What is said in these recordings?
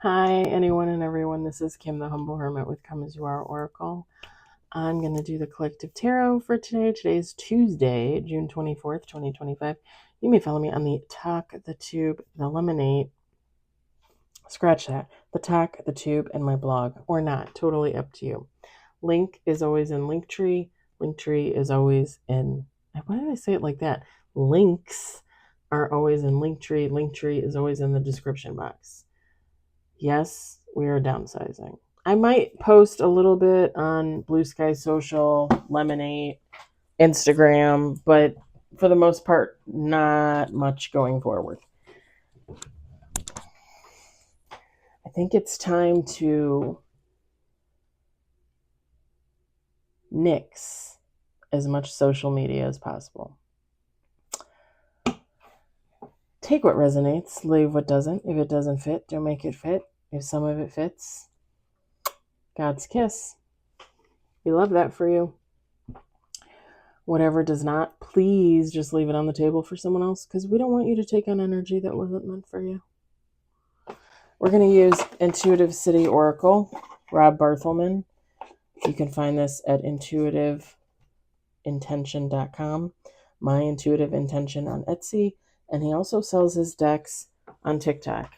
Hi, anyone and everyone. This is Kim, the Humble Hermit with Come As You Are Oracle. I'm going to do the collective tarot for today. Today is Tuesday, June 24th, 2025. You may follow me on the Talk, the Tube, the Lemonade, scratch that, the Talk, the Tube, and my blog, or not. Totally up to you. Link is always in Linktree. Linktree is always in, why did I say it like that? Links are always in Linktree. Linktree is always in the description box. Yes, we are downsizing. I might post a little bit on Blue Sky Social, Lemonade, Instagram, but for the most part, not much going forward. I think it's time to nix as much social media as possible. Take what resonates, leave what doesn't. If it doesn't fit, don't make it fit. If some of it fits, God's kiss. We love that for you. Whatever does not, please just leave it on the table for someone else, because we don't want you to take on energy that wasn't meant for you. We're going to use Intuitive City Oracle, Rob Barthelman. You can find this at intuitiveintention.com, My Intuitive Intention on Etsy, and he also sells his decks on TikTok.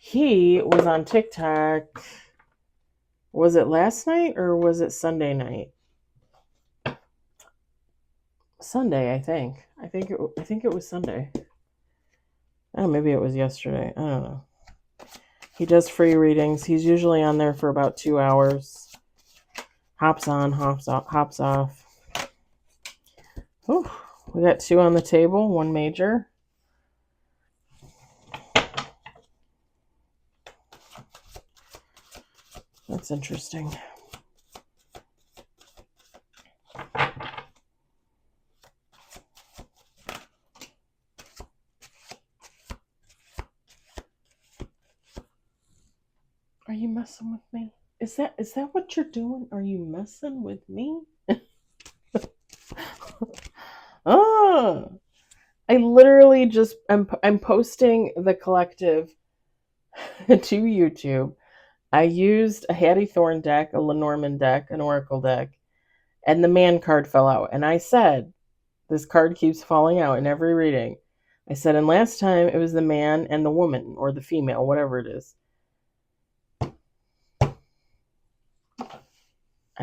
He was on TikTok, was it last night or was it Sunday night? Sunday, I think. I think it was Sunday. Oh, maybe it was yesterday. I don't know. He does free readings. He's usually on there for about 2 hours. Hops on, hops off. Whew. We got 2 on the table, 1 major. That's interesting. Are you messing with me? Is that what you're doing? Are you messing with me? Oh, I literally just I'm posting the collective to YouTube. I used a Hattie Thorn deck, a Lenormand deck, an Oracle deck, and the man card fell out. And I said, this card keeps falling out in every reading. I said, and last time it was the man and the woman, or the female, whatever it is. I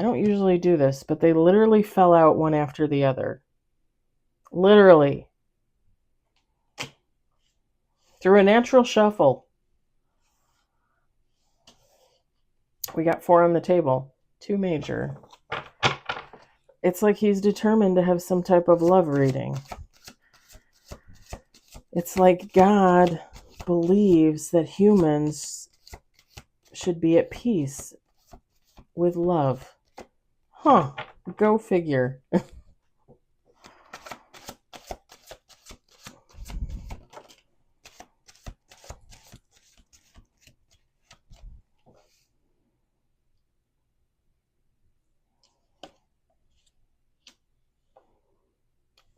don't usually do this, but they literally fell out one after the other. Literally. Through a natural shuffle. We got 4 on the table. 2 major. It's like he's determined to have some type of love reading. It's like God believes that humans should be at peace with love. Huh. Go figure.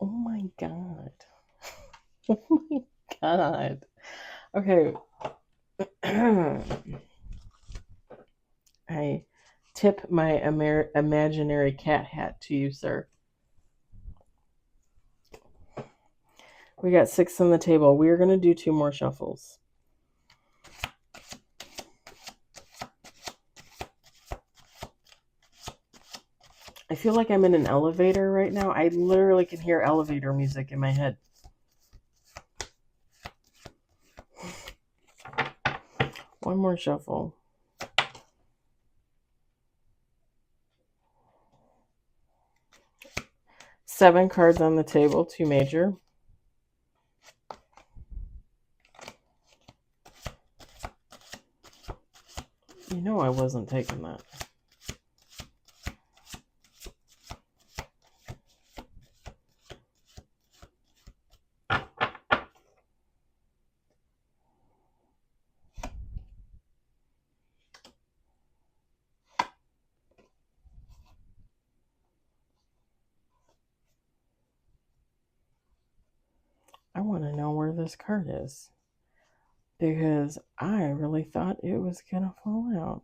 Oh my God. Oh my God. Okay. I tip my imaginary cat hat to you, sir. We got 6 on the table. We are going to do 2 more shuffles. I feel like I'm in an elevator right now. I literally can hear elevator music in my head. One more shuffle. Seven cards on the table, 2 major. You know I wasn't taking that. I want to know where this card is. because I really thought it was going to fall out.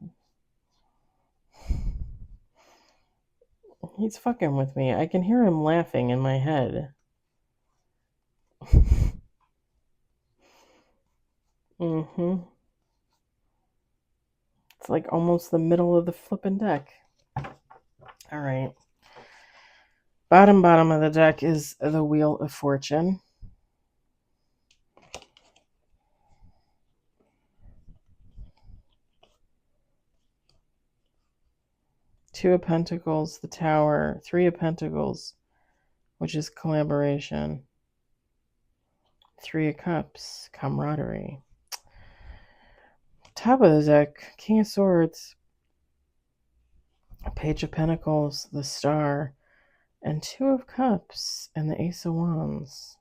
He's fucking with me. I can hear him laughing in my head. Mm-hmm. It's like almost the middle of the flipping deck. All right. Bottom of the deck is the Wheel of Fortune. Two of Pentacles, the Tower. Three of Pentacles, which is collaboration. Three of Cups, camaraderie. Top of the deck, King of Swords. Page of Pentacles, the Star. And Two of Cups and the Ace of Wands.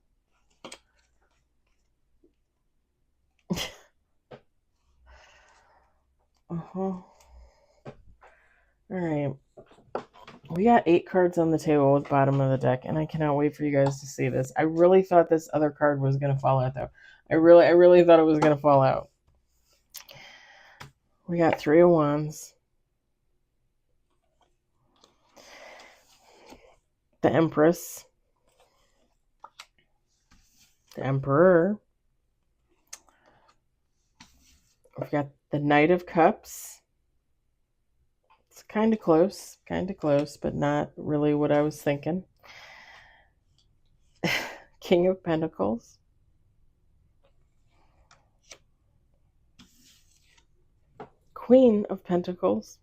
All right. We got 8 cards on the table with bottom of the deck, and I cannot wait for you guys to see this. I really thought this other card was going to fall out, though. I really thought it was going to fall out. We got 3 of Wands. The Empress. The Emperor. We've got the Knight of Cups. It's kind of close, but not really what I was thinking. King of Pentacles. Queen of Pentacles.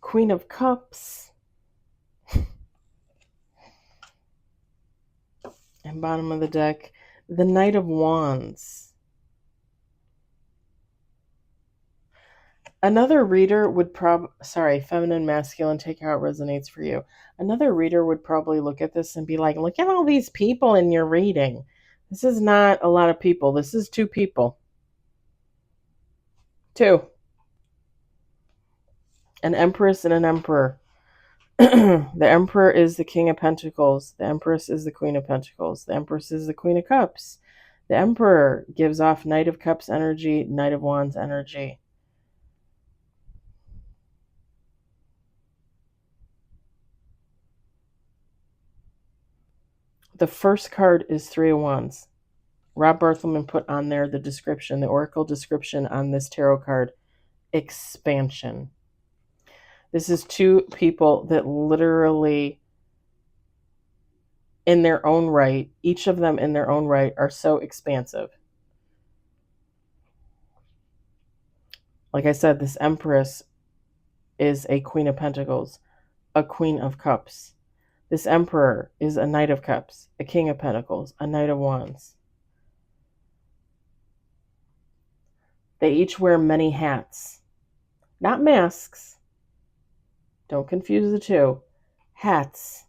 Queen of Cups. And bottom of the deck, the Knight of Wands. Another reader would feminine, masculine, take how it resonates for you. Another reader would probably look at this and be like, look at all these people in your reading. This is not a lot of people. This is 2 people. 2. An Empress and an Emperor. The Emperor is the King of Pentacles. The Empress is the Queen of Pentacles. The Empress is the Queen of Cups. The Emperor gives off Knight of Cups energy, Knight of Wands energy. The first card is 3 of Wands. Rob Barthelman put on there the description, the oracle description on this tarot card. Expansion. This is 2 people that literally, in their own right, each of them in their own right, are so expansive. Like I said, this Empress is a Queen of Pentacles, a Queen of Cups. This Emperor is a Knight of Cups, a King of Pentacles, a Knight of Wands. They each wear many hats. Not masks. Don't confuse the 2. Hats.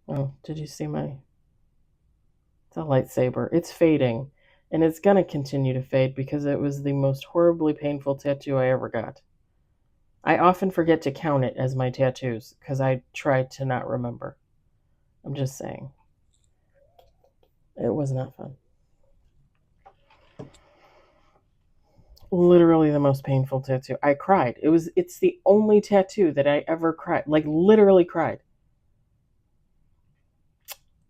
Oh, did you see my... It's a lightsaber. It's fading. And it's going to continue to fade because it was the most horribly painful tattoo I ever got. I often forget to count it as my tattoos because I try to not remember. I'm just saying. It was not fun. Literally the most painful tattoo. I cried. It's the only tattoo that I ever cried. Like literally cried.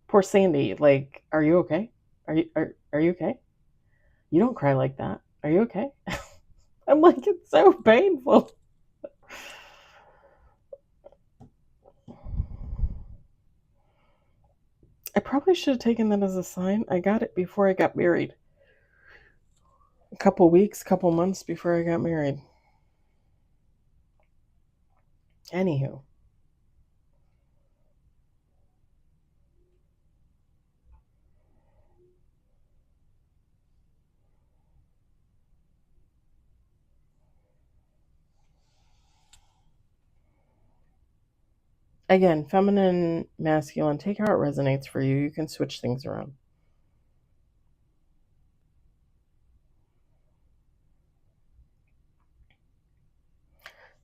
Poor Sandy. Like, are you okay? Are you okay? You don't cry like that. Are you okay? I'm like, it's so painful. I probably should have taken that as a sign. I got it before I got married. A couple months before I got married. Anywho. Again, feminine, masculine, take how it resonates for you. You can switch things around.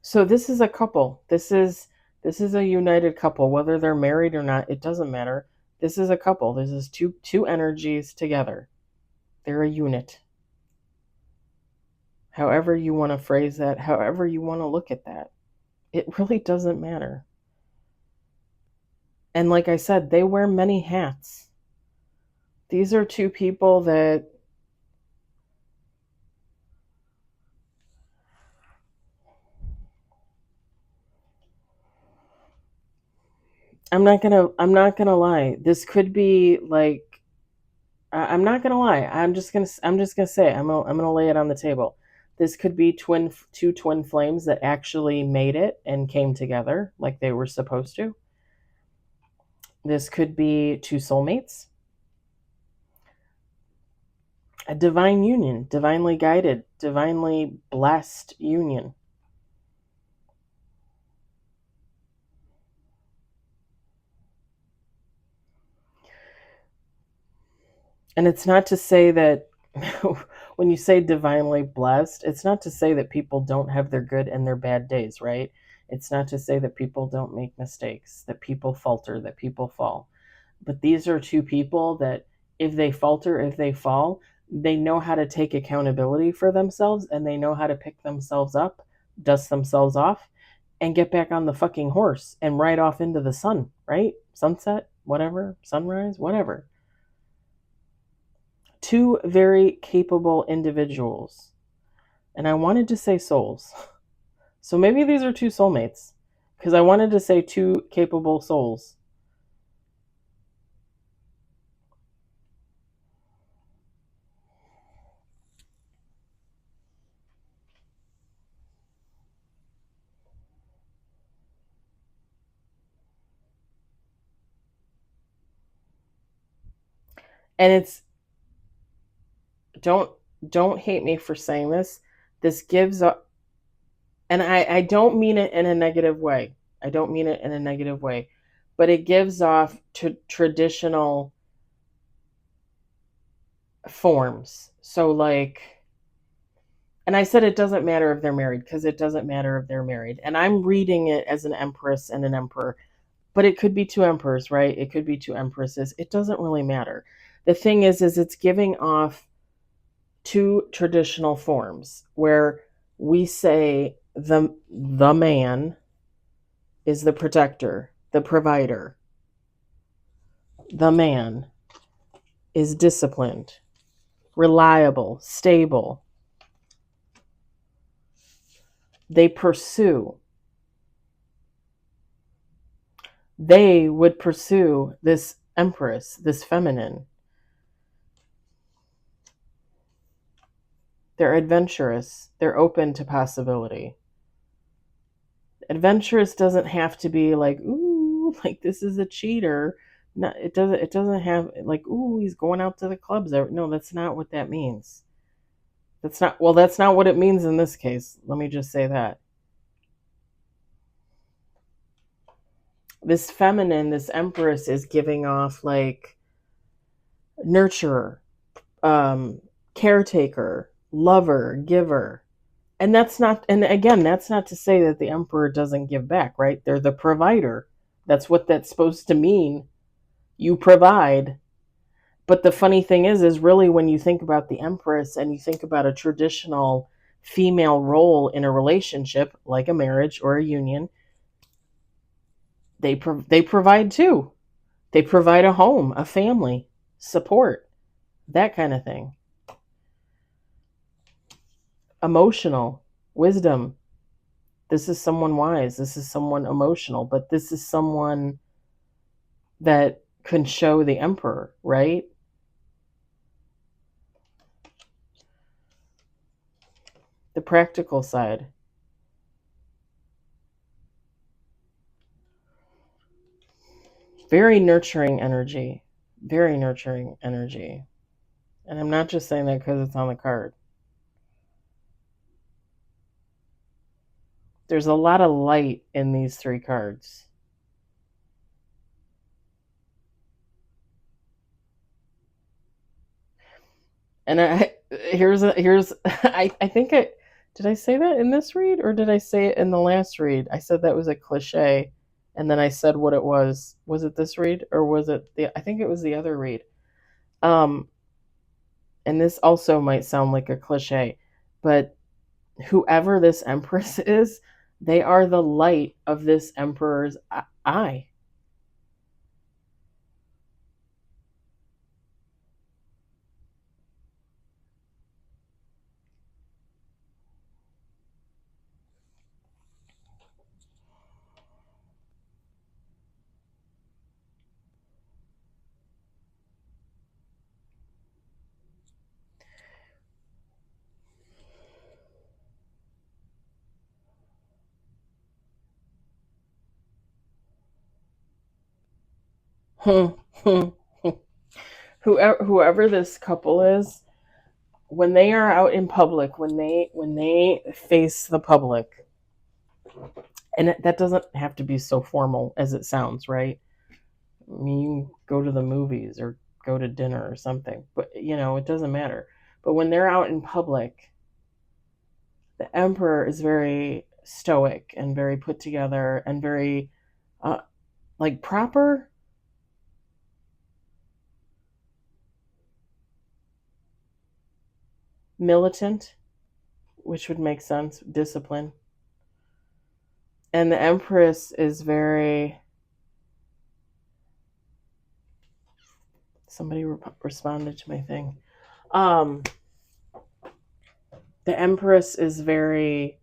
So this is a couple. This is This is a united couple. Whether they're married or not, it doesn't matter. This is a couple. This is two energies together. They're a unit. However you want to phrase that, however you want to look at that, it really doesn't matter. And like I said, they wear many hats. These are two people that I'm not gonna lie. This could be like I'm not gonna lie. I'm just gonna say I'm gonna lay it on the table. This could be two twin flames that actually made it and came together like they were supposed to. This could be two soulmates. A divine union, divinely guided, divinely blessed union. And it's not to say that when you say divinely blessed, it's not to say that people don't have their good and their bad days, right? It's not to say that people don't make mistakes, that people falter, that people fall. But these are two people that if they falter, if they fall, they know how to take accountability for themselves and they know how to pick themselves up, dust themselves off, and get back on the fucking horse and ride off into the sun, right? Sunset, whatever, sunrise, whatever. Two very capable individuals. And I wanted to say souls. So maybe these are two soulmates because I wanted to say two capable souls. And it's don't hate me for saying this. This gives up, and I don't mean it in a negative way. I don't mean it in a negative way, but it gives off to traditional forms. So like, and I said it doesn't matter if they're married because it doesn't matter if they're married. And I'm reading it as an empress and an emperor, but it could be two emperors, right? It could be two empresses. It doesn't really matter. The thing is it's giving off two traditional forms where we say the man is the protector, the provider. The man is disciplined, reliable, stable. They pursue. They would pursue this empress, this feminine. They're adventurous. They're open to possibility. Adventurous doesn't have to be like, ooh, like this is a cheater. No, it doesn't have like, ooh, he's going out to the clubs. No, that's not what that means. That's not what it means in this case. Let me just say that. This feminine, this empress is giving off like nurturer, caretaker, lover, giver. And that's not, and again, that's not to say that the emperor doesn't give back, right? They're the provider. That's what that's supposed to mean. You provide. But the funny thing is really when you think about the empress and you think about a traditional female role in a relationship, like a marriage or a union, they provide too. They provide a home, a family, support, that kind of thing. Emotional, wisdom. This is someone wise. This is someone emotional, but this is someone that can show the emperor, right? The practical side. Very nurturing energy. Very nurturing energy. And I'm not just saying that because it's on the card. There's a lot of light in these three cards. And I think did I say that in this read or did I say it in the last read? I said that was a cliche. and then I said what it was. Was it this read or was it I think it was the other read. And this also might sound like a cliche, but whoever this Empress is, they are the light of this Emperor's eye. Whoever this couple is, when they are out in public, when they face the public, and that doesn't have to be so formal as it sounds, right? I mean, you go to the movies or go to dinner or something, but it doesn't matter. But when they're out in public, the Emperor is very stoic and very put together and very uh, like proper, militant, which would make sense, discipline. And the Empress is very. Somebody responded to my thing. Um, the Empress is very.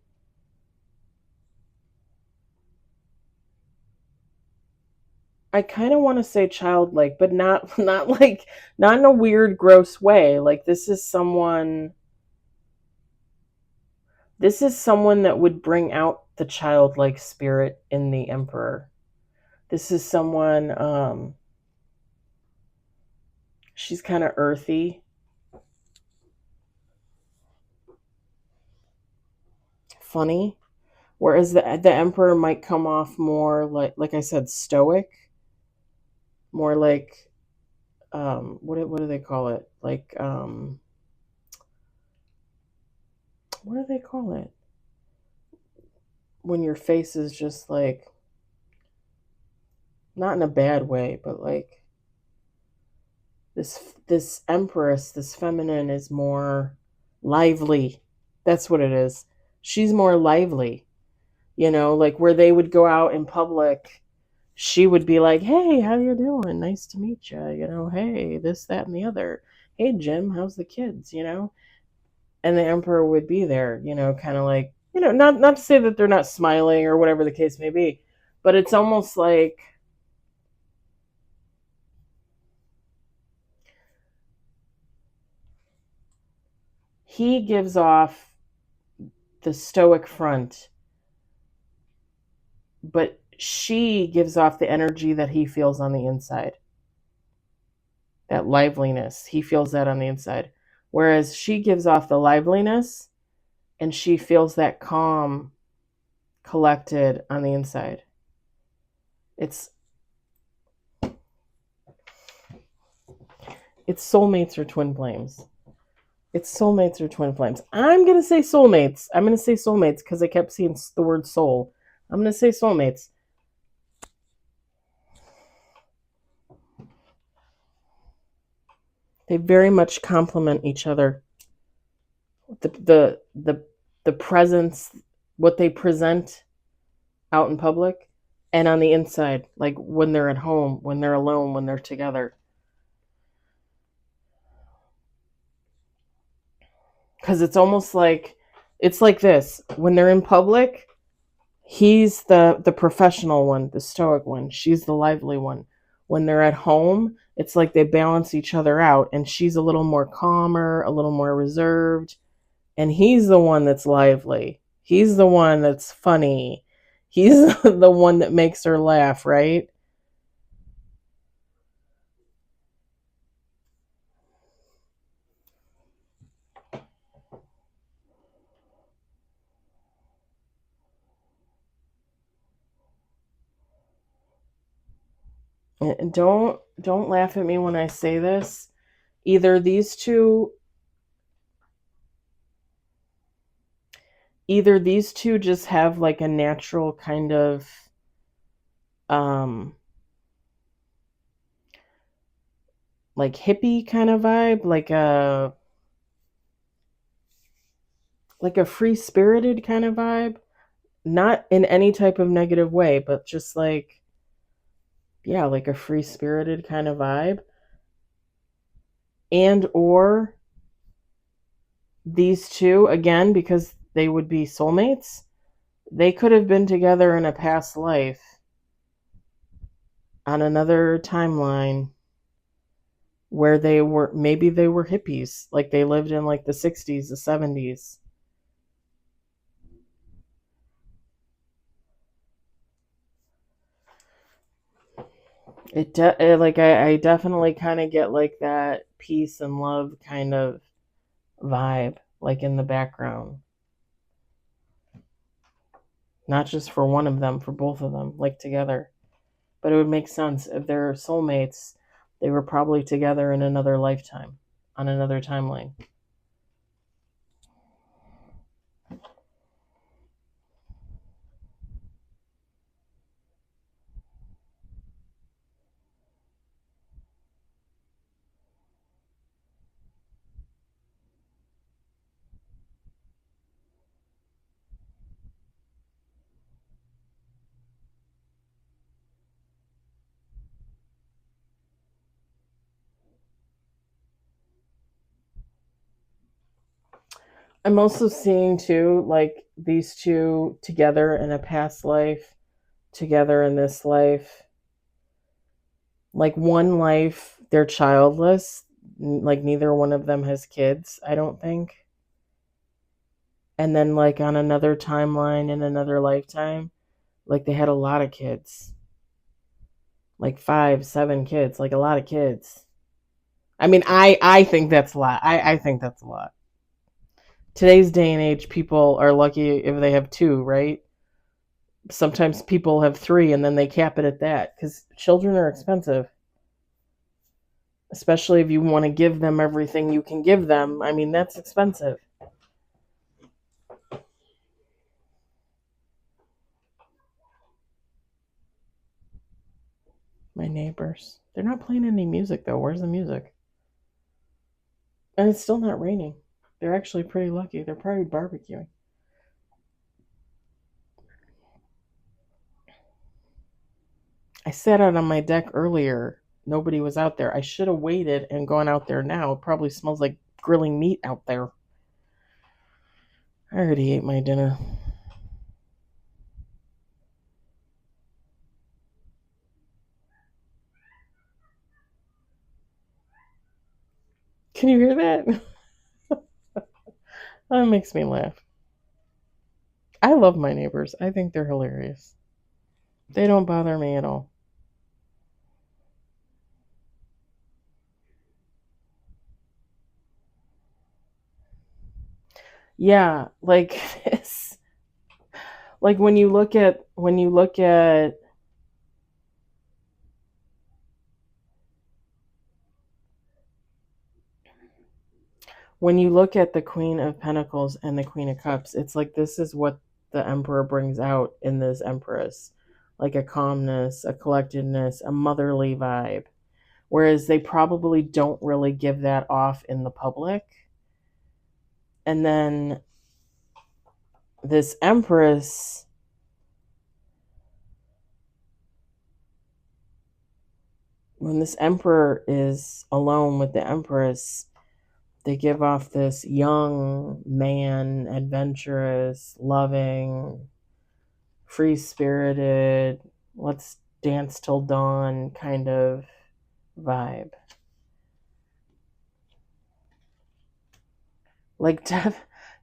I kind of want to say childlike, but not like not in a weird, gross way. Like this is someone that would bring out the childlike spirit in the Emperor. This is someone. She's kind of earthy, funny, whereas the Emperor might come off more like I said, stoic, more like what do they call it? Like what do they call it? When your face is just like not in a bad way, but like this Empress, this feminine is more lively. That's what it is. She's more lively. Like where they would go out in public, she would be like, "Hey, how you doing? Nice to meet you. Hey, this, that, and the other. Hey, Jim, how's the kids? And the Emperor would be there, kind of like, not to say that they're not smiling or whatever the case may be, but it's almost like he gives off the stoic front, but she gives off the energy that he feels on the inside. That liveliness, he feels that on the inside. Whereas she gives off the liveliness and she feels that calm, collected on the inside. It's soulmates or twin flames. It's soulmates or twin flames. I'm going to say soulmates. I'm going to say soulmates because I kept seeing the word soul. I'm going to say soulmates. They very much complement each other. The presence, what they present out in public, and on the inside, like when they're at home, when they're alone, when they're together. Because it's almost like it's like this: when they're in public, he's the professional one, the stoic one. She's the lively one. When they're at home, it's like they balance each other out, and she's a little more calmer, a little more reserved, and he's the one that's lively. He's the one that's funny. He's the one that makes her laugh, right? And don't laugh at me when I say this. Either these two either these two just have like a natural kind of like hippie kind of vibe, like a free-spirited kind of vibe, not in any type of negative way, but just like, yeah, like a free-spirited kind of vibe. And or these two, again, because they would be soulmates, they could have been together in a past life on another timeline where maybe they were hippies, like they lived in like the 60s, the 70s. Like I definitely kind of get like that peace and love kind of vibe, like in the background. Not just for one of them, for both of them, like together. But it would make sense if they're soulmates, they were probably together in another lifetime, on another timeline. I'm also seeing too, like these two together in a past life, together in this life. Like one life, they're childless. Like neither one of them has kids, I don't think. And then, like on another timeline in another lifetime, like they had a lot of kids, like 5, 7 kids, like a lot of kids. I mean, I think that's a lot. I think that's a lot. Today's day and age, people are lucky if they have two, right? Sometimes people have three and then they cap it at that because children are expensive, especially if you want to give them everything you can give them. I mean, that's expensive. My neighbors, they're not playing any music though. Where's the music? And it's still not raining. They're actually pretty lucky. They're probably barbecuing. I sat out on my deck earlier. Nobody was out there. I should have waited and gone out there now. It probably smells like grilling meat out there. I already ate my dinner. Can you hear that? That makes me laugh. I love my neighbors. I think they're hilarious. They don't bother me at all. Yeah, like it's like when you look at the Queen of Pentacles and the Queen of Cups, it's like this is what the Emperor brings out in this Empress. Like a calmness, a collectedness, a motherly vibe. Whereas they probably don't really give that off in the public. And then this Empress, when this Emperor is alone with the Empress, they give off this young man, adventurous, loving, free spirited, let's dance till dawn kind of vibe. Like,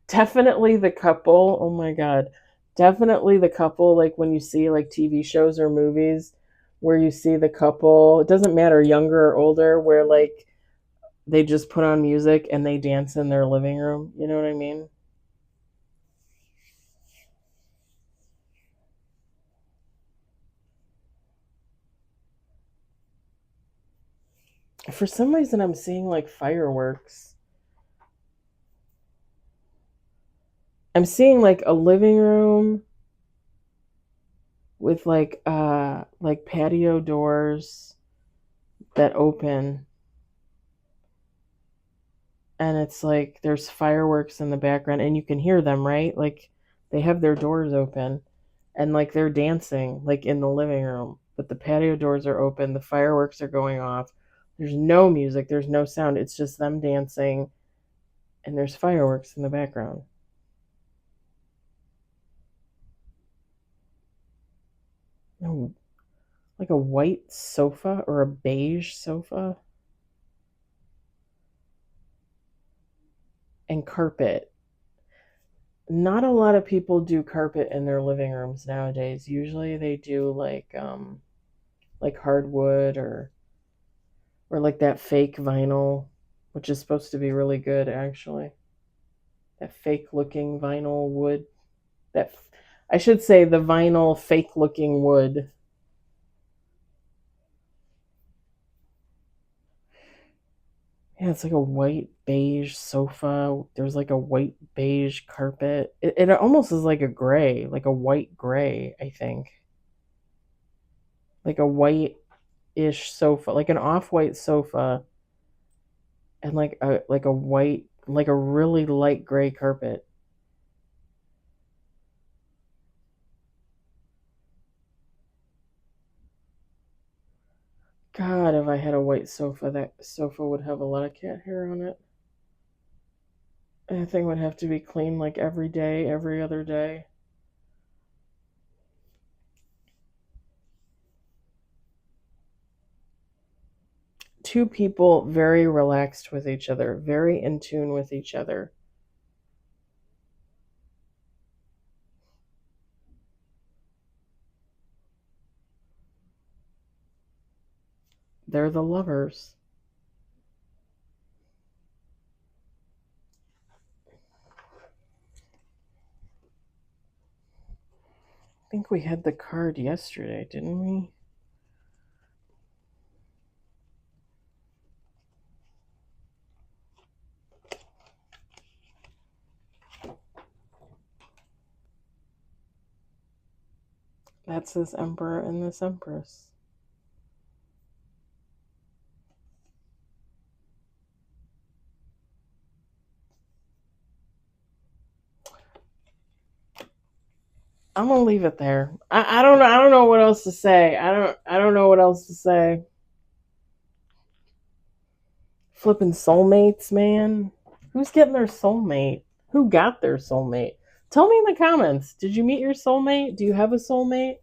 definitely the couple. Oh my God. Definitely the couple. Like, when you see like TV shows or movies where you see the couple, it doesn't matter, younger or older, where like they just put on music and they dance in their living room. You know what I mean? For some reason, I'm seeing like fireworks. I'm seeing like a living room with like like patio doors that open, and it's like there's fireworks in the background and you can hear them, right? Like they have their doors open and like they're dancing like in the living room, but the patio doors are open, the fireworks are going off. There's no music, there's no sound. It's just them dancing and there's fireworks in the background. No, like a white sofa or a beige sofa and carpet. Not a lot of people do carpet in their living rooms nowadays. Usually they do like hardwood or like that fake vinyl, which is supposed to be really good actually. That fake looking vinyl wood. That I should say the vinyl fake looking wood. Yeah, it's like a white beige sofa. There's like a white beige carpet. It almost is like a gray, like a white gray, I think. Like a white ish sofa, like an off white sofa and like a white, like a really light gray carpet. God, if I had a white sofa, that sofa would have a lot of cat hair on it. And that thing would have to be cleaned like every day, every other day. Two people very relaxed with each other, very in tune with each other. They're the lovers. I think we had the card yesterday, didn't we? That's this Emperor and this Empress. I'm gonna leave it there. I don't know. I don't know what else to say. I don't know what else to say. Flipping soulmates, man. Who's getting their soulmate? Who got their soulmate? Tell me in the comments. Did you meet your soulmate? Do you have a soulmate?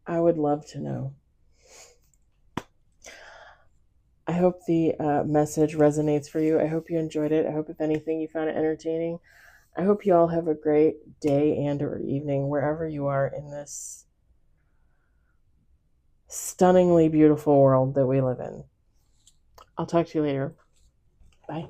I would love to know. I hope the message resonates for you. I hope you enjoyed it. I hope, if anything, you found it entertaining. I hope you all have a great day and or evening wherever you are in this stunningly beautiful world that we live in. I'll talk to you later. Bye.